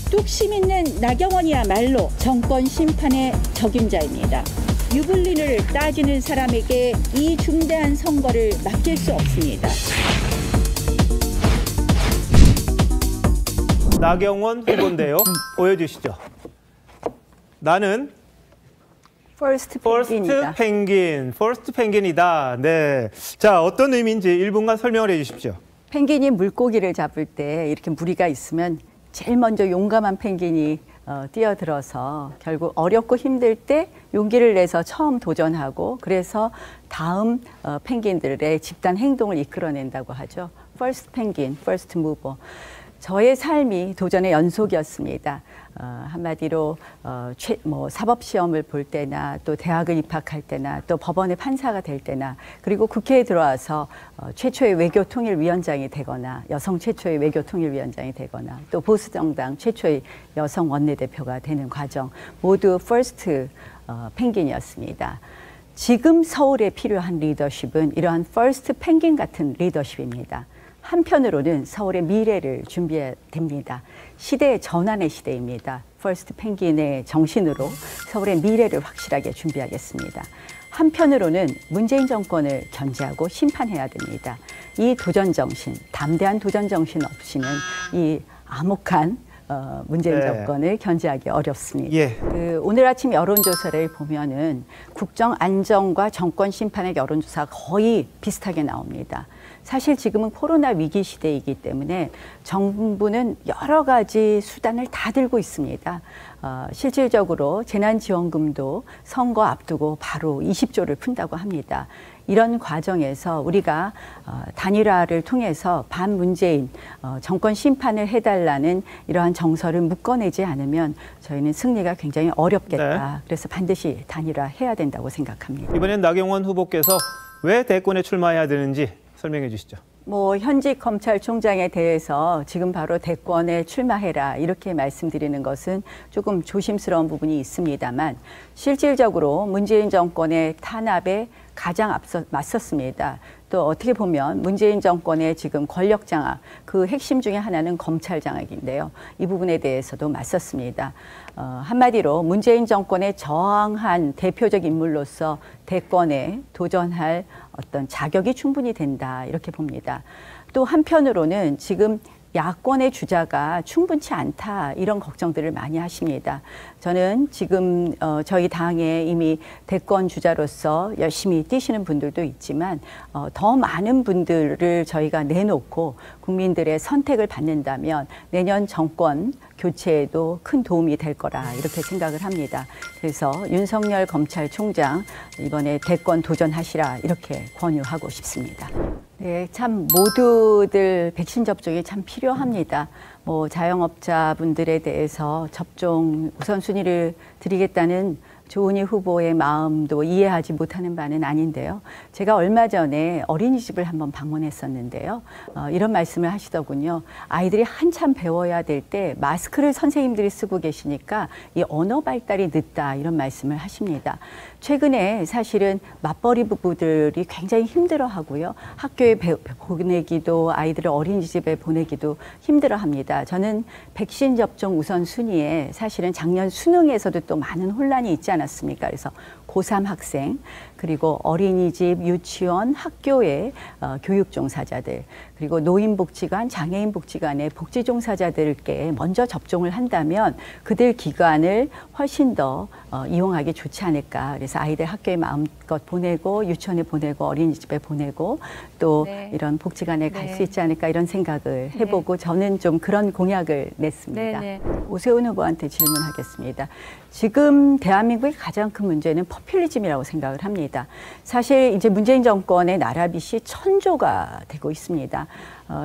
뚝심 있는 나경원이야말로 정권 심판의 적임자입니다. 유불린을 따지는 사람에게 이 중대한 선거를 맡길 수 없습니다. 나경원 후보인데요. 보여주시죠. 나는 퍼스트 펭귄이다. 네. 자, 어떤 의미인지 1분간 설명을 해주십시오. 펭귄이 물고기를 잡을 때 이렇게 무리가 있으면 제일 먼저 용감한 펭귄이 뛰어들어서 결국 어렵고 힘들 때 용기를 내서 처음 도전하고 그래서 다음 펭귄들의 집단 행동을 이끌어낸다고 하죠. 퍼스트 펭귄, 퍼스트 무버. 저의 삶이 도전의 연속이었습니다. 한마디로 사법시험을 볼 때나 또 대학을 입학할 때나 또 법원의 판사가 될 때나 그리고 국회에 들어와서 최초의 외교통일위원장이 되거나 여성 최초의 외교통일위원장이 되거나 또 보수정당 최초의 여성 원내대표가 되는 과정 모두 퍼스트 펭귄이었습니다. 지금 서울에 필요한 리더십은 이러한 퍼스트 펭귄 같은 리더십입니다. 한편으로는 서울의 미래를 준비해야 됩니다. 시대의 전환의 시대입니다. 퍼스트 펭귄의 정신으로 서울의 미래를 확실하게 준비하겠습니다. 한편으로는 문재인 정권을 견제하고 심판해야 됩니다. 이 도전 정신, 담대한 도전 정신 없이는 이 암흑한 문재인 정권을 견제하기 어렵습니다. 예. 오늘 아침 여론조사를 보면은 국정 안정과 정권 심판의 여론조사가 거의 비슷하게 나옵니다. 사실 지금은 코로나 위기 시대이기 때문에 정부는 여러 가지 수단을 다 들고 있습니다. 실질적으로 재난지원금도 선거 앞두고 바로 20조를 푼다고 합니다. 이런 과정에서 우리가 단일화를 통해서 반문재인 정권 심판을 해달라는 이러한 정서를 묶어내지 않으면 저희는 승리가 굉장히 어렵겠다. 네. 그래서 반드시 단일화해야 된다고 생각합니다. 이번엔 나경원 후보께서 왜 대권에 출마해야 되는지 설명해 주시죠. 현직 검찰총장에 대해서 지금 바로 대권에 출마해라 이렇게 말씀드리는 것은 조금 조심스러운 부분이 있습니다만 실질적으로 문재인 정권의 탄압에 가장 맞섰습니다. 또 어떻게 보면 문재인 정권의 지금 권력 장악, 그 핵심 중에 하나는 검찰 장악인데요. 이 부분에 대해서도 맞섰습니다. 한마디로 문재인 정권에 저항한 대표적 인물로서 대권에 도전할 어떤 자격이 충분히 된다 이렇게 봅니다. 또 한편으로는 지금 야권의 주자가 충분치 않다 이런 걱정들을 많이 하십니다. 저는 지금 저희 당에 이미 대권 주자로서 열심히 뛰시는 분들도 있지만 더 많은 분들을 저희가 내놓고 국민들의 선택을 받는다면 내년 정권 교체에도 큰 도움이 될 거라 이렇게 생각을 합니다. 그래서 윤석열 검찰총장 이번에 대권 도전하시라 이렇게 권유하고 싶습니다. 네, 참 모두들 백신 접종이 참 필요합니다. 자영업자분들에 대해서 접종 우선순위를 드리겠다는 조은희 후보의 마음도 이해하지 못하는 바는 아닌데요. 제가 얼마 전에 어린이집을 한번 방문했었는데요. 이런 말씀을 하시더군요. 아이들이 한참 배워야 될 때 마스크를 선생님들이 쓰고 계시니까 이 언어 발달이 늦다 이런 말씀을 하십니다. 최근에 사실은 맞벌이 부부들이 굉장히 힘들어하고요. 학교에 보내기도 아이들을 어린이집에 보내기도 힘들어합니다. 저는 백신 접종 우선순위에 사실은 작년 수능에서도 또 많은 혼란이 있지 않았습니까? 그래서 고3 학생 그리고 어린이집, 유치원, 학교의 교육 종사자들 그리고 노인복지관, 장애인복지관의 복지 종사자들께 먼저 접종을 한다면 그들 기관을 훨씬 더 이용하기 좋지 않을까. 그래서 아이들 학교에 마음껏 보내고 유치원에 보내고 어린이집에 보내고 또 이런 복지관에 갈 수 있지 않을까 이런 생각을 해보고 저는 좀 그런 공약을 냈습니다. 오세훈 후보한테 질문하겠습니다. 지금 대한민국의 가장 큰 문제는 포퓰리즘이라고 생각을 합니다. 사실 이제 문재인 정권의 나라빚이 천조가 되고 있습니다.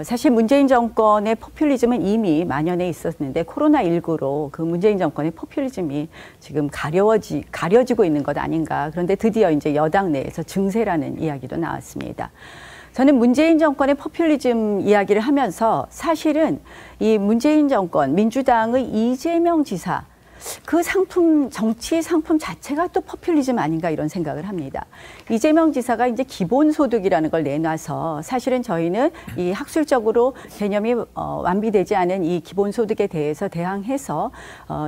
사실 문재인 정권의 포퓰리즘은 이미 만연해 있었는데 코로나19로 그 문재인 정권의 포퓰리즘이 지금 가려지고 있는 것 아닌가. 그런데 드디어 이제 여당 내에서 증세라는 이야기도 나왔습니다. 저는 문재인 정권의 포퓰리즘 이야기를 하면서 사실은 이 문재인 정권, 민주당의 이재명 지사 그 상품, 정치 상품 자체가 또 포퓰리즘 아닌가 이런 생각을 합니다. 이재명 지사가 이제 기본소득이라는 걸 내놔서 사실은 저희는 이 학술적으로 개념이 완비되지 않은 이 기본소득에 대해서 대항해서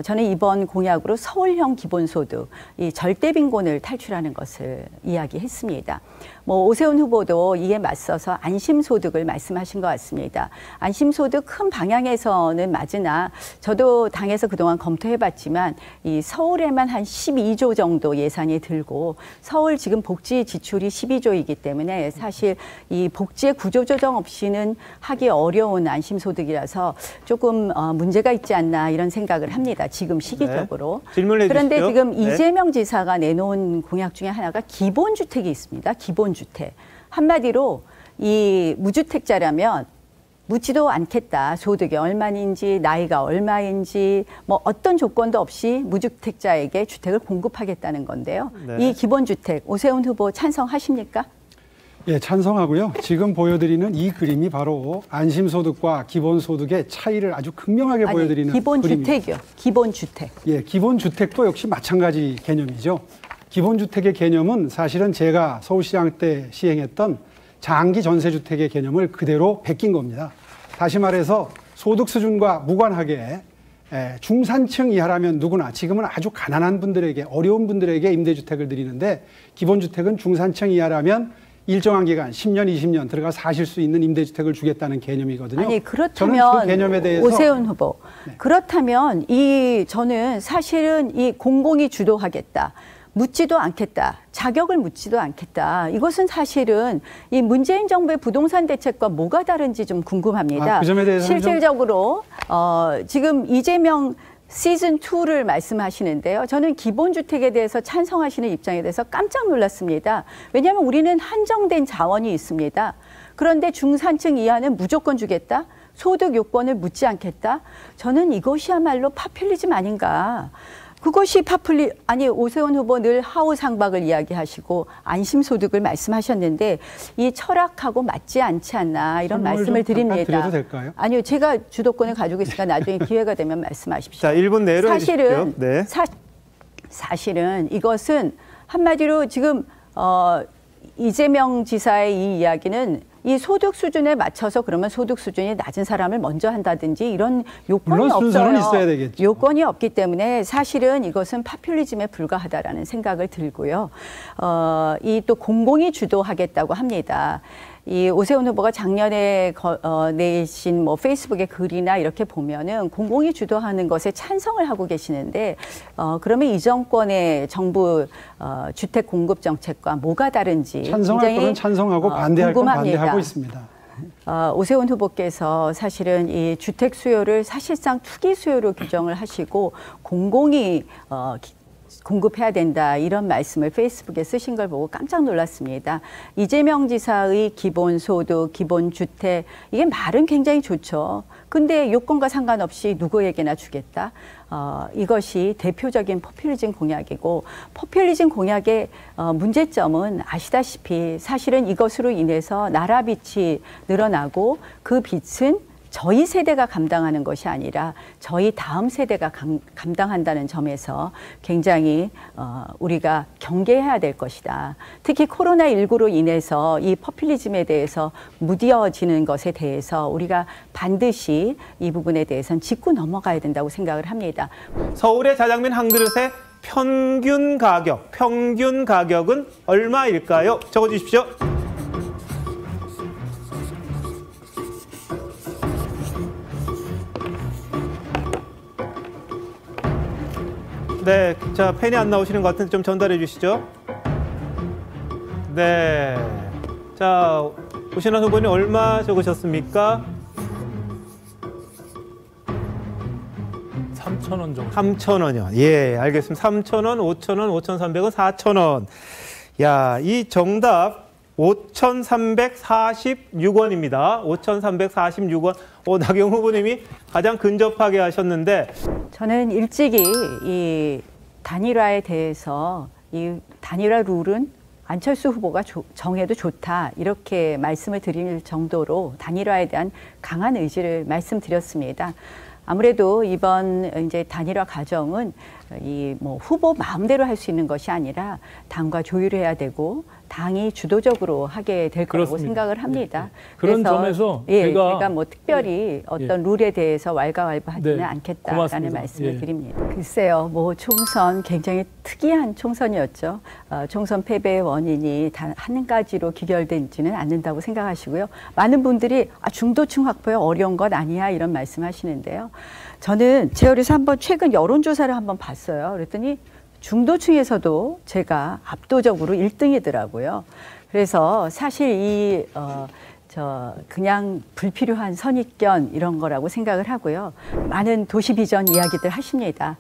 저는 이번 공약으로 서울형 기본소득, 이 절대빈곤을 탈출하는 것을 이야기했습니다. 뭐 오세훈 후보도 이에 맞서서 안심소득을 말씀하신 것 같습니다. 안심소득 큰 방향에서는 맞으나 저도 당에서 그동안 검토해봤지만 이 서울에만 한 12조 정도 예산이 들고 서울 지금 복지 지출이 12조이기 때문에 사실 이 복지의 구조조정 없이는 하기 어려운 안심소득이라서 조금 문제가 있지 않나 이런 생각을 합니다. 지금 시기적으로. 네. 질문해 주시죠. 그런데 지금 네. 이재명 지사가 내놓은 공약 중에 하나가 기본주택이 있습니다. 기본주택. 한마디로 이 무주택자라면 묻지도 않겠다. 소득이 얼마인지, 나이가 얼마인지, 뭐 어떤 조건도 없이 무주택자에게 주택을 공급하겠다는 건데요. 네. 이 기본주택, 오세훈 후보 찬성하십니까? 예, 찬성하고요. 지금 보여드리는 이 그림이 바로 안심소득과 기본소득의 차이를 아주 극명하게 보여드리는 기본주택이요. 기본주택. 예, 기본주택도 역시 마찬가지 개념이죠. 기본주택의 개념은 사실은 제가 서울시장 때 시행했던 장기 전세주택의 개념을 그대로 베낀 겁니다. 다시 말해서 소득 수준과 무관하게 중산층 이하라면 누구나 지금은 아주 가난한 분들에게 어려운 분들에게 임대주택을 드리는데 기본주택은 중산층 이하라면 일정한 기간 10년, 20년 들어가 사실 수 있는 임대주택을 주겠다는 개념이거든요. 아니 그렇다면 저는 그 개념에 대해서 오세훈 후보 네. 그렇다면 저는 사실은 이 공공이 주도하겠다. 묻지도 않겠다. 자격을 묻지도 않겠다. 이것은 사실은 이 문재인 정부의 부동산 대책과 뭐가 다른지 좀 궁금합니다. 그 점에 대해서는 실질적으로 지금 이재명 시즌2를 말씀하시는데요. 저는 기본주택에 대해서 찬성하시는 입장에 대해서 깜짝 놀랐습니다. 왜냐하면 우리는 한정된 자원이 있습니다. 그런데 중산층 이하는 무조건 주겠다? 소득 요건을 묻지 않겠다? 저는 이것이야말로 파퓰리즘 아닌가. 그것이 아니 오세훈 후보 늘 하우상박을 이야기하시고 안심소득을 말씀하셨는데 이 철학하고 맞지 않지 않나 이런 말씀을 드립니다. 드려도 될까요? 아니요. 제가 주도권을 가지고 있으니까 나중에 기회가 되면 말씀하십시오. 자, 1분 내로 사실은, 네. 사실은 이것은 한마디로 지금 이재명 지사의 이 이야기는 이 소득 수준에 맞춰서 그러면 소득 수준이 낮은 사람을 먼저 한다든지 이런 요건이 물론 순서는 없어요. 있어야 되겠죠. 요건이 없기 때문에 사실은 이것은 파퓰리즘에 불과하다라는 생각을 들고요. 이 또 공공이 주도하겠다고 합니다. 이 오세훈 후보가 작년에 내신 뭐 페이스북의 글이나 이렇게 보면은 공공이 주도하는 것에 찬성을 하고 계시는데 그러면 이 정권의 정부 주택 공급 정책과 뭐가 다른지 찬성할 거는 찬성하고 반대할 건 반대하고 있습니다. 오세훈 후보께서 사실은 이 주택 수요를 사실상 투기 수요로 규정을 하시고 공공이 공급해야 된다 이런 말씀을 페이스북에 쓰신 걸 보고 깜짝 놀랐습니다. 이재명 지사의 기본소득, 기본주택 이게 말은 굉장히 좋죠. 근데 요건과 상관없이 누구에게나 주겠다. 이것이 대표적인 포퓰리즘 공약이고 포퓰리즘 공약의 문제점은 아시다시피 사실은 이것으로 인해서 나라 빚이 늘어나고 그 빚은 저희 세대가 감당하는 것이 아니라 저희 다음 세대가 감당한다는 점에서 굉장히 우리가 경계해야 될 것이다. 특히 코로나19로 인해서 이 포퓰리즘에 대해서 무뎌지는 것에 대해서 우리가 반드시 이 부분에 대해서는 짚고 넘어가야 된다고 생각을 합니다. 서울의 자장면 한 그릇의 평균 가격은 얼마일까요? 적어주십시오. 네, 자 펜이 안 나오시는 것 같은데 좀 전달해 주시죠. 네, 자 오신환 후보님 얼마 적으셨습니까? 3,000원 정도. 3,000원이요. 예, 알겠습니다. 3,000원, 5,000원, 5,300원, 4,000원. 야, 이 정답 5,346원입니다. 5,346원. 나경 후보님이 가장 근접하게 하셨는데 저는 일찍이 이 단일화에 대해서 이 단일화 룰은 안철수 후보가 정해도 좋다 이렇게 말씀을 드릴 정도로 단일화에 대한 강한 의지를 말씀드렸습니다. 아무래도 이번 이제 단일화 과정은 이 뭐 후보 마음대로 할 수 있는 것이 아니라 당과 조율해야 되고 당이 주도적으로 하게 될 거라고 그렇습니다. 생각을 합니다. 그런 그래서 점에서 제가 뭐 특별히 어떤 룰에 대해서 왈가왈부하지는 네, 않겠다라는 고맙습니다. 말씀을 드립니다. 글쎄요, 뭐 총선 굉장히 특이한 총선이었죠. 총선 패배의 원인이 단 한 가지로 귀결되지는 않는다고 생각하시고요. 많은 분들이 중도층 확보에 어려운 것 아니야 이런 말씀하시는데요. 저는 제어에서 한번 최근 여론조사를 한번 봤어요. 그랬더니 중도층에서도 제가 압도적으로 1등이더라고요. 그래서 사실 그냥 불필요한 선입견 이런 거라고 생각을 하고요. 많은 도시 비전 이야기들 하십니다.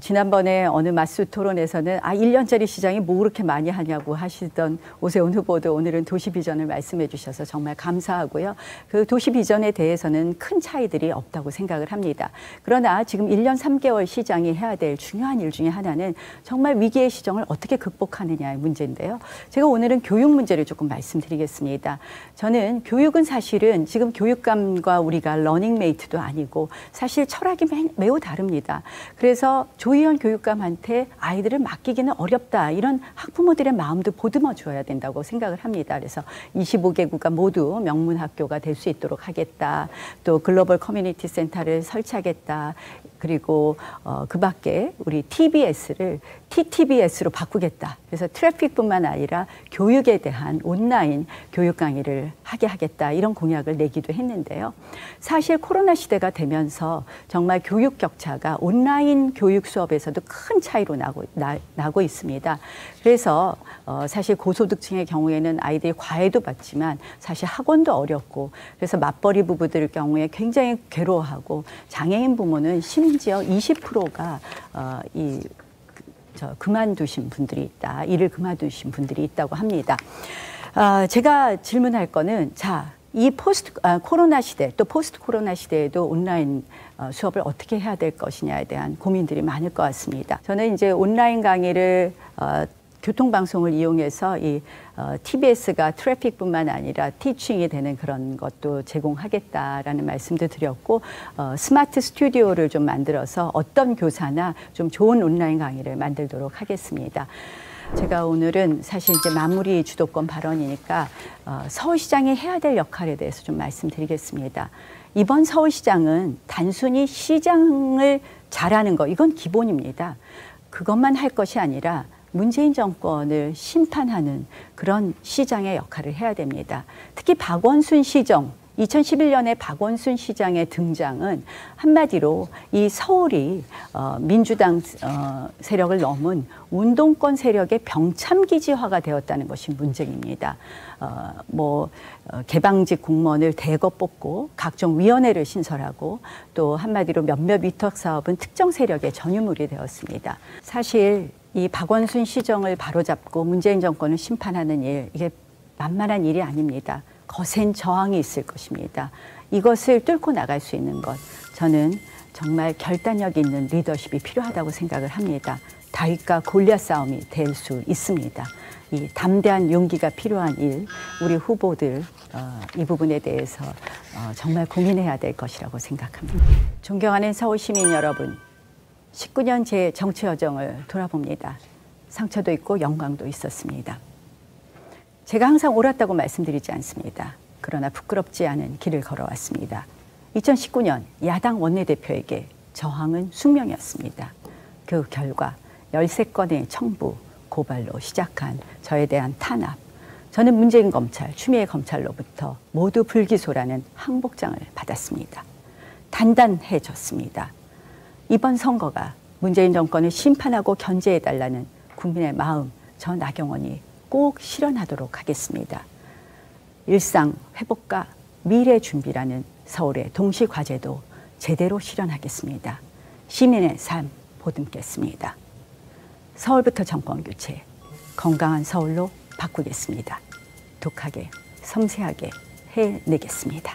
지난번에 어느 마스 토론에서는 1년짜리 시장이 뭐 그렇게 많이 하냐고 하시던 오세훈 후보도 오늘은 도시 비전을 말씀해 주셔서 정말 감사하고요. 그 도시 비전에 대해서는 큰 차이들이 없다고 생각을 합니다. 그러나 지금 1년 3개월 시장이 해야 될 중요한 일 중에 하나는 정말 위기의 시정을 어떻게 극복하느냐의 문제인데요. 제가 오늘은 교육 문제를 조금 말씀드리겠습니다. 저는 교육은 사실은 지금 교육감과 우리가 러닝메이트도 아니고 사실 철학이 매우 다릅니다. 그래서 조희연 교육감한테 아이들을 맡기기는 어렵다. 이런 학부모들의 마음도 보듬어 줘야 된다고 생각을 합니다. 그래서 25개국가 모두 명문학교가 될 수 있도록 하겠다. 또 글로벌 커뮤니티 센터를 설치하겠다. 그리고 그 밖에 우리 TBS를 TTBS로 바꾸겠다. 그래서 트래픽뿐만 아니라 교육에 대한 온라인 교육 강의를 하게 하겠다. 이런 공약을 내기도 했는데요. 사실 코로나 시대가 되면서 정말 교육 격차가 온라인 교육 수업에서도 큰 차이로 나고 있습니다. 그래서 사실 고소득층의 경우에는 아이들이 과외도 받지만 사실 학원도 어렵고 그래서 맞벌이 부부들 경우에 굉장히 괴로워하고 장애인 부모는 심지어 20%가 그만두신 분들이 있다. 일을 그만두신 분들이 있다고 합니다. 제가 질문할 거는 이 코로나 시대 또 포스트 코로나 시대에도 온라인 수업을 어떻게 해야 될 것이냐에 대한 고민들이 많을 것 같습니다. 저는 이제 온라인 강의를 교통방송을 이용해서 TBS가 트래픽뿐만 아니라 티칭이 되는 그런 것도 제공하겠다라는 말씀도 드렸고 스마트 스튜디오를 좀 만들어서 어떤 교사나 좀 좋은 온라인 강의를 만들도록 하겠습니다. 제가 오늘은 사실 이제 마무리 주도권 발언이니까 서울시장이 해야 될 역할에 대해서 좀 말씀드리겠습니다. 이번 서울시장은 단순히 시장을 잘하는 거 이건 기본입니다. 그것만 할 것이 아니라 문재인 정권을 심판하는 그런 시장의 역할을 해야 됩니다. 특히 박원순 시정, 2011년에 박원순 시장의 등장은 한마디로 이 서울이 민주당 세력을 넘은 운동권 세력의 병참기지화가 되었다는 것이 문제입니다. 개방직 공무원을 대거 뽑고 각종 위원회를 신설하고 또 한마디로 몇몇 위탁 사업은 특정 세력의 전유물이 되었습니다. 사실 이 박원순 시정을 바로잡고 문재인 정권을 심판하는 일, 이게 만만한 일이 아닙니다. 거센 저항이 있을 것입니다. 이것을 뚫고 나갈 수 있는 것, 저는 정말 결단력 있는 리더십이 필요하다고 생각을 합니다. 다윗과 골리앗 싸움이 될 수 있습니다. 이 담대한 용기가 필요한 일, 우리 후보들 이 부분에 대해서 정말 고민해야 될 것이라고 생각합니다. 존경하는 서울 시민 여러분, 19년 제 정치 여정을 돌아봅니다. 상처도 있고 영광도 있었습니다. 제가 항상 옳았다고 말씀드리지 않습니다. 그러나 부끄럽지 않은 길을 걸어왔습니다. 2019년 야당 원내대표에게 저항은 숙명이었습니다. 그 결과 13건의 청부, 고발로 시작한 저에 대한 탄압. 저는 문재인 검찰, 추미애 검찰로부터 모두 불기소라는 항복장을 받았습니다. 단단해졌습니다. 이번 선거가 문재인 정권을 심판하고 견제해달라는 국민의 마음, 저 나경원이 꼭 실현하도록 하겠습니다. 일상 회복과 미래 준비라는 서울의 동시 과제도 제대로 실현하겠습니다. 시민의 삶 보듬겠습니다. 서울부터 정권 교체, 건강한 서울로 바꾸겠습니다. 독하게, 섬세하게 해내겠습니다.